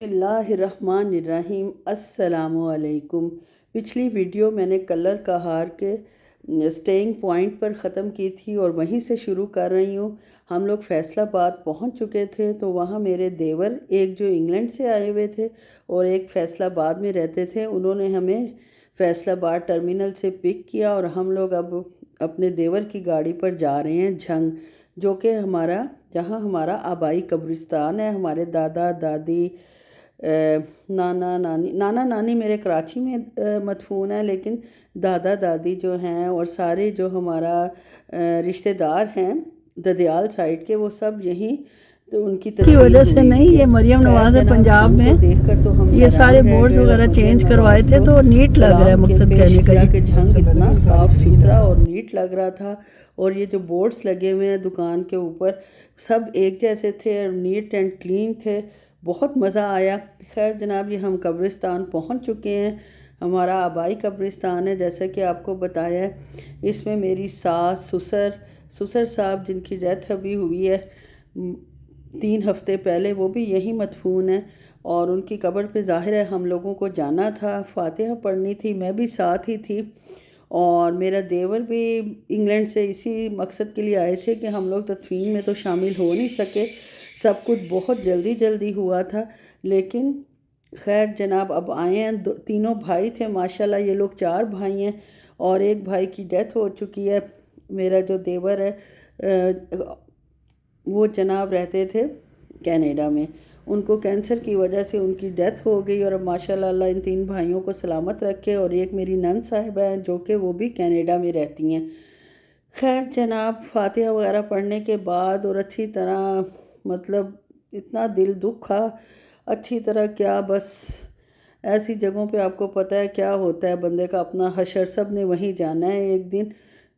बिस्मिल्लाहिर्रहमानिर्रहीम अस्सलामुअलैकुम। पिछली वीडियो मैंने कलर कहार के स्टेइंग पॉइंट पर ख़त्म की थी और वहीं से शुरू कर रही हूँ। हम लोग फैसलाबाद पहुँच चुके थे तो वहाँ मेरे देवर एक जो इंग्लैंड से आए हुए थे और एक फैसलाबाद में रहते थे, उन्होंने हमें फैसलाबाद टर्मिनल से पिक किया और हम लोग अब अपने देवर की गाड़ी पर जा रहे हैं झंग, जो कि जहाँ हमारा आबाई कब्रिस्तान है। हमारे दादा दादी नाना नानी मेरे कराची में मदफून है, लेकिन दादा दादी जो हैं और सारे जो हमारा रिश्तेदार हैं ददयाल साइड के, वो सब यहीं तो उनकी की वजह से हुई नहीं। ये मरियम नवाज है पंजाब में। देखकर तो हम ये सारे बोर्ड्स गए वगैरह और चेंज मरियम करवाए नवाज थे को तो नीट लग रहा है, सलाम मकसद पेश कहने का किया ये। कि झंग इतना साफ सुथरा और नीट लग रहा था। और ये जो बोर्ड्स लगे हुए हैं दुकान के ऊपर सब एक जैसे थे और नीट एंड क्लीन थे। बहुत मज़ा आया। खैर जनाब, ये हम कब्रिस्तान पहुंच चुके हैं। हमारा आबाई कब्रिस्तान है जैसे कि आपको बताया है। इसमें मेरी सास ससुर साहब जिनकी डेथ अभी हुई है 3 हफ्ते पहले, वो भी यही मदफून है और उनकी कब्र पे ज़ाहिर है हम लोगों को जाना था, फातिहा पढ़नी थी, मैं भी साथ ही थी। और मेरा देवर भी इंग्लैंड से इसी मकसद के लिए आए थे कि हम लोग तदफीन में तो शामिल हो नहीं सके, सब कुछ बहुत जल्दी जल्दी हुआ था। लेकिन खैर जनाब अब आए हैं। तीनों भाई थे माशाल्लाह, ये लोग 4 भाई हैं और एक भाई की डेथ हो चुकी है। मेरा जो देवर है वो जनाब रहते थे कनाडा में, उनको कैंसर की वजह से उनकी डेथ हो गई और अब माशाल्लाह अल्लाह इन 3 भाइयों को सलामत रखे। और एक मेरी नंद साहिबा हैं जो कि वो भी कनाडा में रहती हैं। खैर जनाब, फातिहा वगैरह पढ़ने के बाद और अच्छी तरह, मतलब इतना दिल दुखा, अच्छी तरह क्या, बस ऐसी जगहों पे आपको पता है क्या होता है, बंदे का अपना हशर, सब ने वहीं जाना है एक दिन।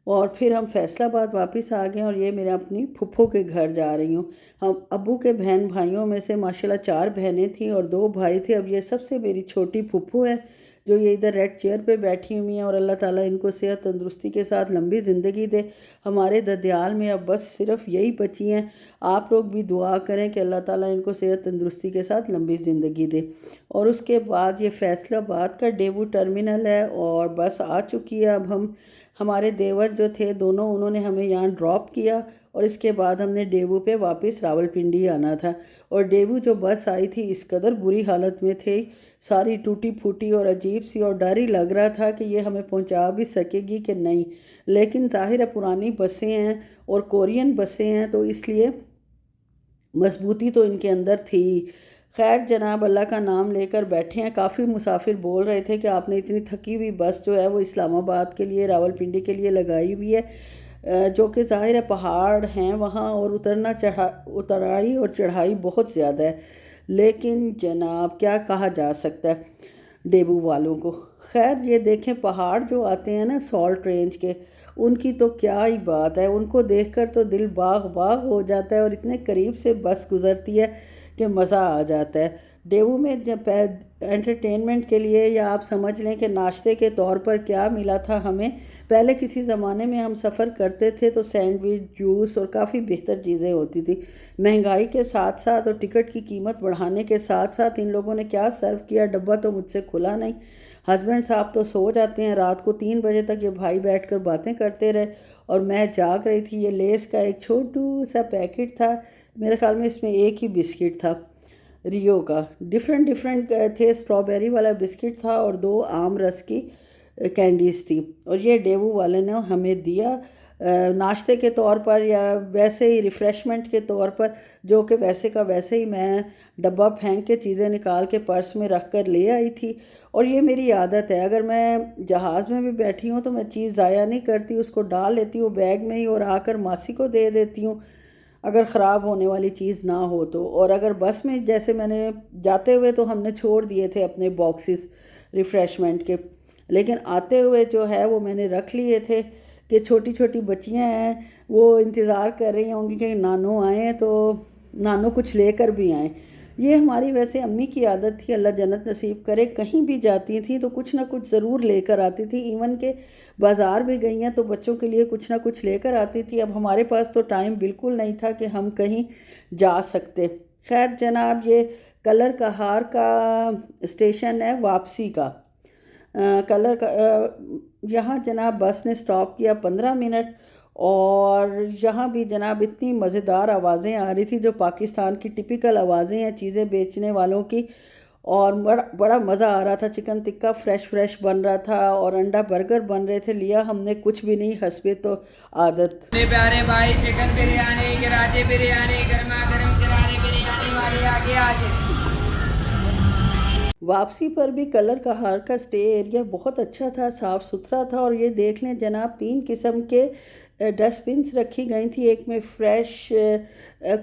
और फिर हम फैसलाबाद वापस आ गए और ये मेरे अपनी फुफ्फो के घर जा रही हूँ। हम अब्बू के बहन भाइयों में से माशाल्लाह 4 बहनें थीं और 2 भाई थे। अब ये सबसे मेरी छोटी फुफ्फो है जो ये इधर रेड चेयर पे बैठी हुई हैं और अल्लाह ताला इनको सेहत तंदुरुस्ती के साथ लंबी ज़िंदगी दे। हमारे ददयाल में अब बस सिर्फ यही बची हैं। आप लोग भी दुआ करें कि अल्लाह ताला इनको सेहत तंदुरुस्ती के साथ लंबी ज़िंदगी दे। और उसके बाद ये फैसलाबाद का डेवू टर्मिनल है और बस आ चुकी है। अब हमारे देवर जो थे दोनों, उन्होंने हमें यहाँ ड्रॉप किया और इसके बाद हमने डेवू पे वापस रावलपिंडी आना था। और डेवू जो बस आई थी इस कदर बुरी हालत में थे, सारी टूटी फूटी और अजीब सी, और डर ही लग रहा था कि ये हमें पहुंचा भी सकेगी कि नहीं। लेकिन ज़ाहिर है पुरानी बसें हैं और कोरियन बसें हैं तो इसलिए मजबूती तो इनके अंदर थी। खैर जनाब, अल्लाह का नाम लेकर बैठे हैं। काफ़ी मुसाफिर बोल रहे थे कि आपने इतनी थकी हुई बस जो है वो इस्लामाबाद के लिए, रावलपिंडी के लिए लगाई हुई है, जो कि ज़ाहिर है पहाड़ हैं वहाँ और उतराई और चढ़ाई बहुत ज़्यादा है। लेकिन जनाब क्या कहा जा सकता है डेबू वालों को। खैर ये देखें, पहाड़ जो आते हैं ना सॉल्ट रेंज के, उनकी तो क्या ही बात है, उनको देखकर तो दिल बाग बाग हो जाता है और इतने करीब से बस गुज़रती है कि मज़ा आ जाता है। डेवू में जब एंटरटेनमेंट के लिए या आप समझ लें कि नाश्ते के तौर पर क्या मिला था हमें, पहले किसी ज़माने में हम सफ़र करते थे तो सैंडविच, जूस और काफ़ी बेहतर चीज़ें होती थी। महंगाई के साथ साथ और टिकट की कीमत बढ़ाने के साथ साथ इन लोगों ने क्या सर्व किया, डब्बा तो मुझसे खुला नहीं। हस्बैंड साहब तो सो जाते हैं, रात को 3 बजे तक ये भाई बैठकर बातें करते रहे और मैं जाग रही थी। ये लेस का एक छोटू सा पैकेट था, मेरे ख्याल में इसमें एक ही बिस्किट था रियो का। डिफरेंट डिफरेंट थे, स्ट्रॉबेरी वाला बिस्किट था और 2 आम रस की कैंडीज़ थी। और ये डेवू वाले ने हमें दिया नाश्ते के तौर पर या वैसे ही रिफ़्रेशमेंट के तौर पर, जो कि वैसे का वैसे ही मैं डब्बा फेंक के चीज़ें निकाल के पर्स में रख कर ले आई थी। और ये मेरी आदत है, अगर मैं जहाज़ में भी बैठी हूँ तो मैं चीज़ ज़ाया नहीं करती, उसको डाल लेती हूँ बैग में ही और आकर मासी को दे देती हूँ अगर ख़राब होने वाली चीज़ ना हो तो। और अगर बस में, जैसे मैंने जाते हुए तो हमने छोड़ दिए थे अपने बॉक्सेस रिफ़्रेशमेंट के, लेकिन आते हुए जो है वो मैंने रख लिए थे कि छोटी छोटी बच्चियां हैं वो इंतज़ार कर रही होंगी कि नानू आए तो नानू कुछ लेकर भी आए। ये हमारी वैसे अम्मी की आदत थी, अल्लाह जन्नत नसीब करे, कहीं भी जाती थी तो कुछ ना कुछ ज़रूर लेकर आती थी। इवन के बाज़ार भी गई हैं तो बच्चों के लिए कुछ ना कुछ लेकर आती थी। अब हमारे पास तो टाइम बिल्कुल नहीं था कि हम कहीं जा सकते। खैर जनाब, ये कलर कहार का स्टेशन है वापसी का। कलर का यहाँ जनाब बस ने स्टॉप किया 15 मिनट, और यहाँ भी जनाब इतनी मज़ेदार आवाज़ें आ रही थी जो पाकिस्तान की टिपिकल आवाज़ें हैं चीज़ें बेचने वालों की, और बड़ा बड़ा मज़ा आ रहा था। चिकन टिक्का फ्रेश बन रहा था और अंडा बर्गर बन रहे थे। लिया हमने कुछ भी नहीं, हस्बे तो आदत। प्यारे भाई, चिकन बिरयानी, कराची बिरयानी, गर्मा गर्म करारी बिरयानी वाले आगे आगे। वापसी पर भी कलर कहार का स्टे एरिया बहुत अच्छा था, साफ़ सुथरा था। और ये देख लें जनाब 3 किस्म के डस्टबिन्स रखी गई थी। एक में फ्रेश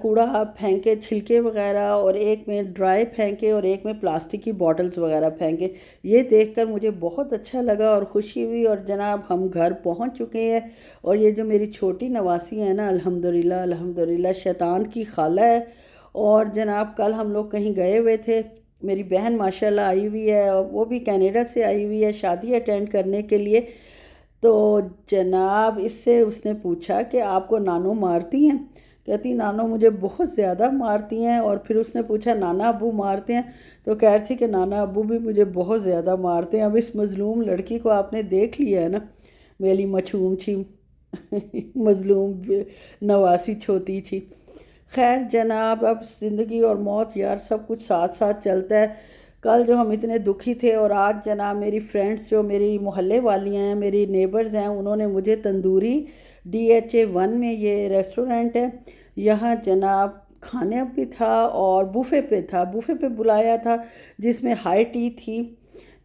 कूड़ा आप फेंके, छिलके वगैरह, और एक में ड्राई फेंके, और एक में प्लास्टिक की बॉटल्स वगैरह फेंके। ये देखकर मुझे बहुत अच्छा लगा और खुशी हुई। और जनाब हम घर पहुंच चुके हैं। और ये जो मेरी छोटी नवासी है ना, अल्हम्दुलिल्लाह अल्हम्दुलिल्लाह शैतान की खाला है। और जनाब कल हम लोग कहीं गए हुए थे, मेरी बहन माशाल्लाह आई हुई है, और वो भी कनाडा से आई हुई है शादी अटेंड करने के लिए। तो जनाब इससे उसने पूछा कि आपको नानो मारती हैं? कहती नानो मुझे बहुत ज़्यादा मारती हैं। और फिर उसने पूछा नाना अब्बू मारते हैं? तो कह रही थी कि नाना अब्बू भी मुझे बहुत ज़्यादा मारते हैं। अब इस मज़लूम लड़की को आपने देख लिया है ना, मेरी मछूम छी मज़लूम नवासी छोटी छी। खैर जनाब अब ज़िंदगी और मौत यार सब कुछ साथ साथ चलता है। कल जो हम इतने दुखी थे, और आज जनाब मेरी फ्रेंड्स जो मेरी मोहल्ले वाली हैं, मेरी नेबर्स हैं, उन्होंने मुझे तंदूरी DHA 1 में ये रेस्टोरेंट है, यहाँ जनाब खाने भी था और बुफ़े पे था, बुफ़े पे बुलाया था जिसमें हाई टी थी,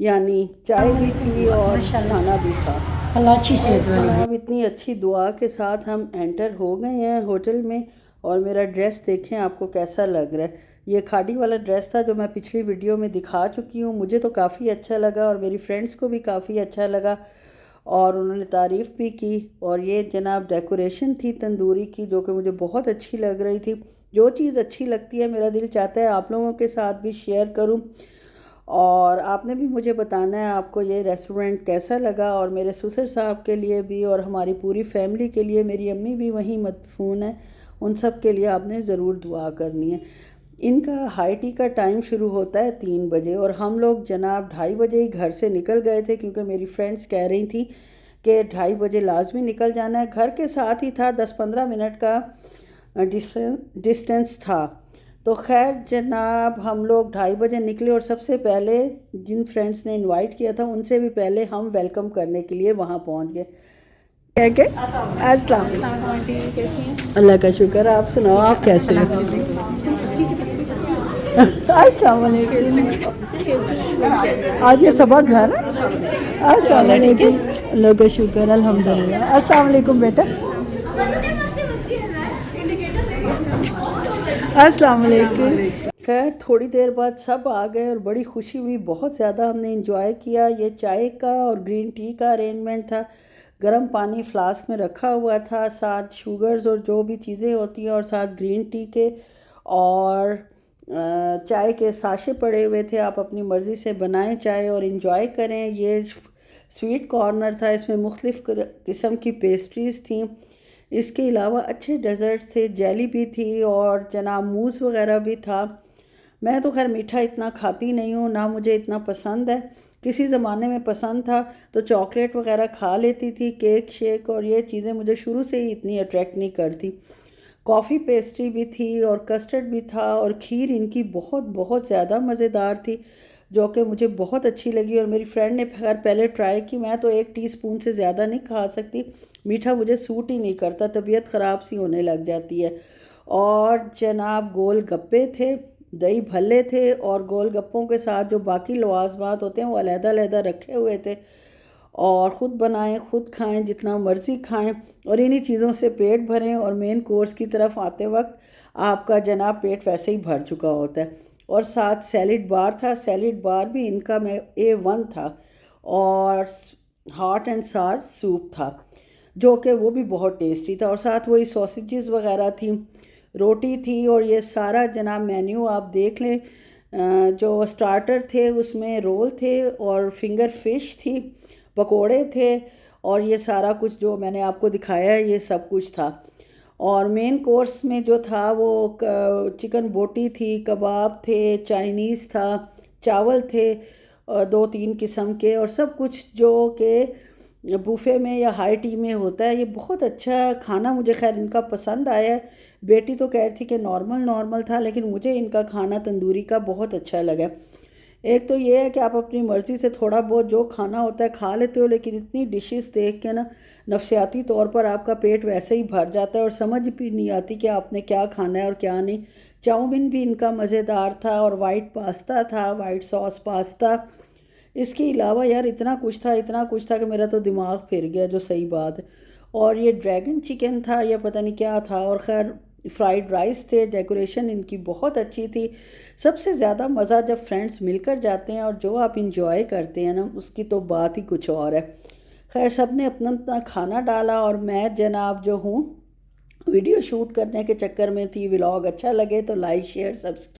यानी चाय भी थी और खाना भी था। अल्लाह अच्छी सेहत वाली दे। जनाब इतनी अच्छी दुआ के साथ हम एंटर हो गए हैं होटल में। और मेरा ड्रेस देखें आपको कैसा लग रहा है। ये खाड़ी वाला ड्रेस था जो मैं पिछली वीडियो में दिखा चुकी हूँ। मुझे तो काफ़ी अच्छा लगा और मेरी फ्रेंड्स को भी काफ़ी अच्छा लगा और उन्होंने तारीफ़ भी की। और ये जनाब डेकोरेशन थी तंदूरी की जो कि मुझे बहुत अच्छी लग रही थी। जो चीज़ अच्छी लगती है मेरा दिल चाहता है आप लोगों के साथ भी शेयर करूँ, और आपने भी मुझे बताना है आपको ये रेस्टोरेंट कैसा लगा। और मेरे ससुर साहब के लिए भी और हमारी पूरी फैमिली के लिए, मेरी अम्मी भी वहीं मदफून है, उन सब के लिए आपने ज़रूर दुआ करनी है। इनका हाई टी का टाइम शुरू होता है 3 बजे, और हम लोग जनाब 2:30 बजे ही घर से निकल गए थे क्योंकि मेरी फ्रेंड्स कह रही थी कि 2:30 बजे लाजमी निकल जाना है। घर के साथ ही था, 10-15 मिनट का डिस्टेंस था। तो खैर जनाब हम लोग 2:30 बजे निकले, और सबसे पहले जिन फ्रेंड्स ने इनवाइट किया था उनसे भी पहले हम वेलकम करने के लिए वहाँ पहुँच गए। क्या अस्सलाम अल्लाह का शुक्र। आप सुनाओ आप कैसे हो? अस्सलाम वालेकुम। आज ये सबक घर है। अस्सलाम वालेकुम। अल्लाह का शुक्र अल्हम्दुलिल्लाह। अस्सलाम वालेकुम बेटा। अस्सलाम वालेकुम। खैर थोड़ी देर बाद सब आ गए और बड़ी खुशी हुई, बहुत ज़्यादा हमने इंजॉय किया। ये चाय का और ग्रीन टी का अरेंजमेंट था, गर्म पानी फ्लास्क में रखा हुआ था, साथ शुगर्स और जो भी चीज़ें होती हैं, और साथ ग्रीन टी के और चाय के साशे पड़े हुए थे। आप अपनी मर्ज़ी से बनाएं चाय और इन्जॉय करें। ये स्वीट कॉर्नर था, इसमें मुख्तलिफ़ किस्म की पेस्ट्रीज़ थी। इसके अलावा अच्छे डेज़र्ट्स थे, जेली भी थी और जनाब मूज़ वगैरह भी था। मैं तो खैर मीठा इतना खाती नहीं हूँ, ना मुझे इतना पसंद है। किसी ज़माने में पसंद था तो चॉकलेट वगैरह खा लेती थी, केक शेक, और ये चीज़ें मुझे शुरू से ही इतनी अट्रैक्ट नहीं करती। कॉफ़ी पेस्ट्री भी थी और कस्टर्ड भी था, और खीर इनकी बहुत बहुत ज़्यादा मज़ेदार थी जो कि मुझे बहुत अच्छी लगी। और मेरी फ्रेंड ने खैर पहले ट्राई की। मैं तो 1 टीस्पून से ज़्यादा नहीं खा सकती, मीठा मुझे सूट ही नहीं करता, तबीयत ख़राब सी होने लग जाती है। और जनाब गोल गप्पे थे, दही भल्ले थे, और गोल गप्पों के साथ जो बाकी लवाजमात होते हैं वो अलहदा-अलहदा रखे हुए थे। और ख़ुद बनाएं ख़ुद खाएं, जितना मर्ज़ी खाएं, और इन्हीं चीज़ों से पेट भरें। और मेन कोर्स की तरफ आते वक्त आपका जनाब पेट वैसे ही भर चुका होता है। और साथ सैलिड बार था, सैलिड बार भी इनका में A1 था, और हॉट एंड सार सूप था जो कि वो भी बहुत टेस्टी था। और साथ वही सॉसेजेस वगैरह थी, रोटी थी, और ये सारा जनाब मेन्यू आप देख लें। जो स्टार्टर थे उसमें रोल थे और फिंगर फिश थी, पकोड़े थे, और ये सारा कुछ जो मैंने आपको दिखाया है ये सब कुछ था। और मेन कोर्स में जो था वो चिकन बोटी थी, कबाब थे, चाइनीज़ था, चावल थे 2-3 किस्म के, और सब कुछ जो कि बुफ़े में या हाई टी में होता है। ये बहुत अच्छा खाना मुझे खैर इनका पसंद आया है। बेटी तो कह रही थी कि नॉर्मल था, लेकिन मुझे इनका खाना तंदूरी का बहुत अच्छा लगा। एक तो ये है कि आप अपनी मर्ज़ी से थोड़ा बहुत जो खाना होता है खा लेते हो, लेकिन इतनी डिशेस देख के ना नफसियाती तौर पर आपका पेट वैसे ही भर जाता है और समझ भी नहीं आती कि आपने क्या खाना है और क्या नहीं। चाउमीन भी इनका मज़ेदार था और वाइट पास्ता था, वाइट सॉस पास्ता। इसके अलावा यार इतना कुछ था कि मेरा तो दिमाग फिर गया, जो सही बात है। और ये ड्रैगन चिकन था या पता नहीं क्या था, और खैर फ्राइड राइस थे। डेकोरेशन इनकी बहुत अच्छी थी। सबसे ज़्यादा मज़ा जब फ्रेंड्स मिलकर जाते हैं और जो आप इंजॉय करते हैं ना, उसकी तो बात ही कुछ और है। खैर सब ने अपना अपना खाना डाला और मैं जनाब जो हूँ वीडियो शूट करने के चक्कर में थी। व्लॉग अच्छा लगे तो लाइक शेयर सब्सक्राइब